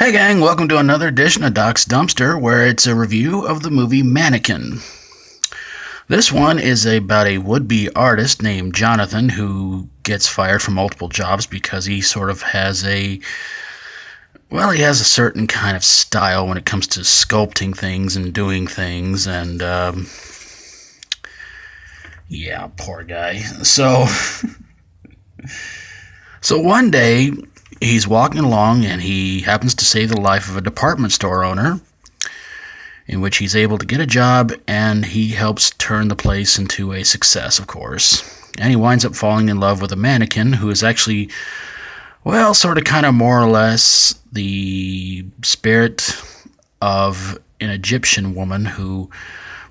Hey gang, welcome to another edition of Doc's Dumpster, where it's a review of the movie Mannequin. This one is about a would-be artist named Jonathan who gets fired from multiple jobs because he sort of has he has a certain kind of style when it comes to sculpting things and doing things, and yeah, poor guy. So one day, he's walking along and he happens to save the life of a department store owner, in which he's able to get a job and he helps turn the place into a success, of course. And he winds up falling in love with a mannequin who is actually, sort of kind of more or less the spirit of an Egyptian woman who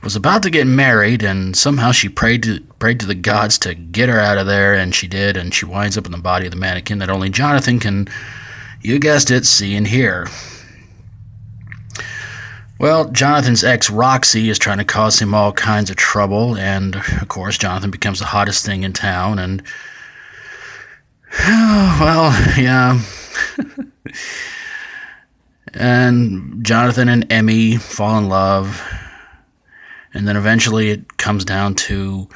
was about to get married, and somehow she prayed to the gods to get her out of there, and she did, and she winds up in the body of the mannequin that only Jonathan can, you guessed it, see and hear. Well, Jonathan's ex, Roxy, is trying to cause him all kinds of trouble, and, of course, Jonathan becomes the hottest thing in town, and, yeah. And Jonathan and Emmy fall in love. And then eventually it comes down to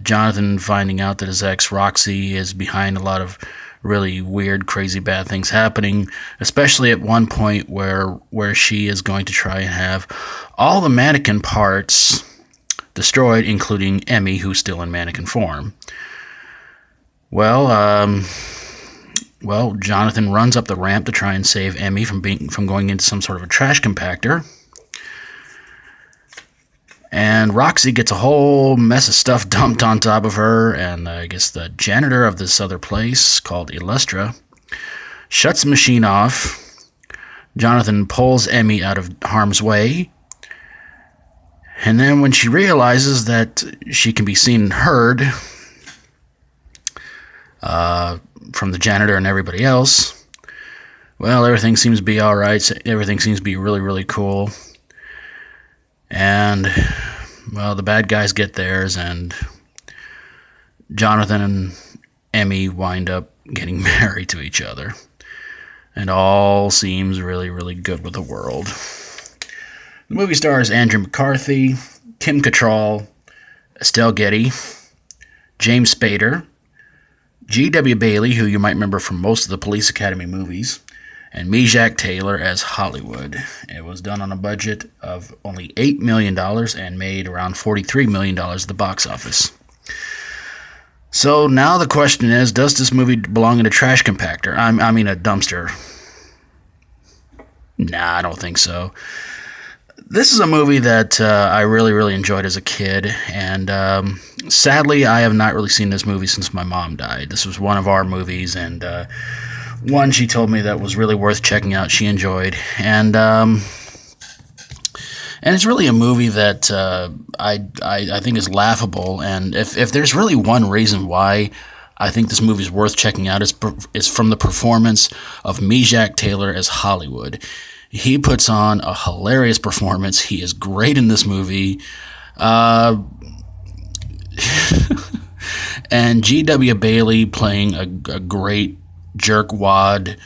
Jonathan finding out that his ex, Roxy, is behind a lot of really weird, crazy, bad things happening, especially at one point where she is going to try and have all the mannequin parts destroyed, including Emmy, who's still in mannequin form. Well, Jonathan runs up the ramp to try and save Emmy from going into some sort of a trash compactor. And Roxy gets a whole mess of stuff dumped on top of her, and I guess the janitor of this other place, called Illustra, shuts the machine off. Jonathan pulls Emmy out of harm's way, and then when she realizes that she can be seen and heard from the janitor and everybody else, everything seems to be alright. Everything seems to be really, really cool. And, the bad guys get theirs, and Jonathan and Emmy wind up getting married to each other. And all seems really, really good with the world. The movie stars Andrew McCarthy, Kim Cattrall, Estelle Getty, James Spader, G.W. Bailey, who you might remember from most of the Police Academy movies, and Mejach Taylor as Hollywood. It was done on a budget of only $8 million and made around $43 million at the box office. So now the question is, does this movie belong in a trash compactor? I mean a dumpster. Nah, I don't think so. This is a movie that I really, really enjoyed as a kid, and sadly, I have not really seen this movie since my mom died. This was one of our movies, and one she told me that was really worth checking out. She enjoyed, and it's really a movie that I think is laughable. And if there's really one reason why I think this movie is worth checking out, is from the performance of Mejach Taylor as Hollywood. He puts on a hilarious performance. He is great in this movie. And G.W. Bailey playing a great jerkwad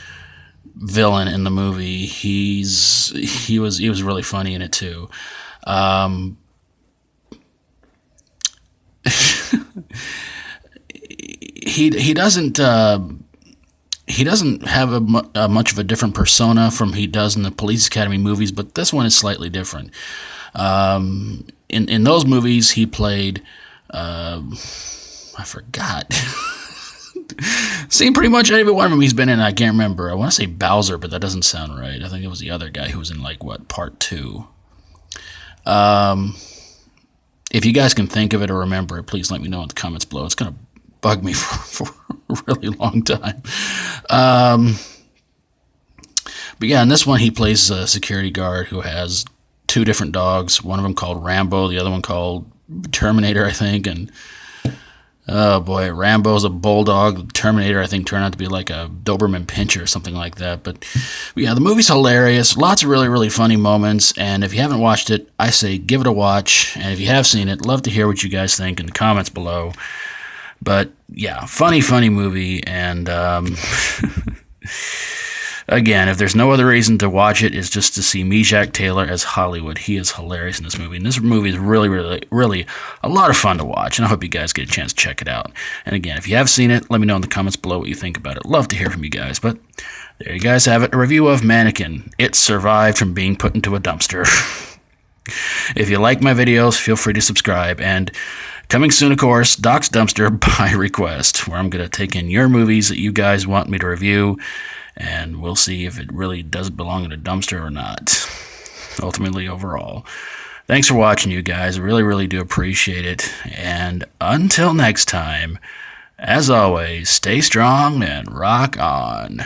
villain in the movie. He was really funny in it too. He doesn't have a much of a different persona from he does in the Police Academy movies, but this one is slightly different. In those movies, he played I forgot. Seen pretty much every one of them he's been in. I can't remember. I want to say Bowser, but that doesn't sound right. I think it was the other guy who was in part 2. If you guys can think of it or remember it, please let me know in the comments below. It's gonna bug me for a really long time. But yeah, in this one he plays a security guard who has 2 different dogs. One of them called Rambo, the other one called Terminator, I think, and oh boy, Rambo's a bulldog. Terminator, I think, turned out to be like a Doberman Pinscher or something like that. But yeah, the movie's hilarious. Lots of really, really funny moments. And if you haven't watched it, I say give it a watch. And if you have seen it, love to hear what you guys think in the comments below. But yeah, funny movie. And Again, if there's no other reason to watch it, it's just to see Jack Taylor as Hollywood. He is hilarious in this movie. And this movie is really, really, really a lot of fun to watch. And I hope you guys get a chance to check it out. And again, if you have seen it, let me know in the comments below what you think about it. Love to hear from you guys. But there you guys have it. A review of Mannequin. It survived from being put into a dumpster. If you like my videos, feel free to subscribe. And coming soon, of course, Doc's Dumpster by request, where I'm going to take in your movies that you guys want me to review. And we'll see if it really does belong in a dumpster or not, ultimately overall. Thanks for watching, you guys. I really, really do appreciate it. And until next time, as always, stay strong and rock on.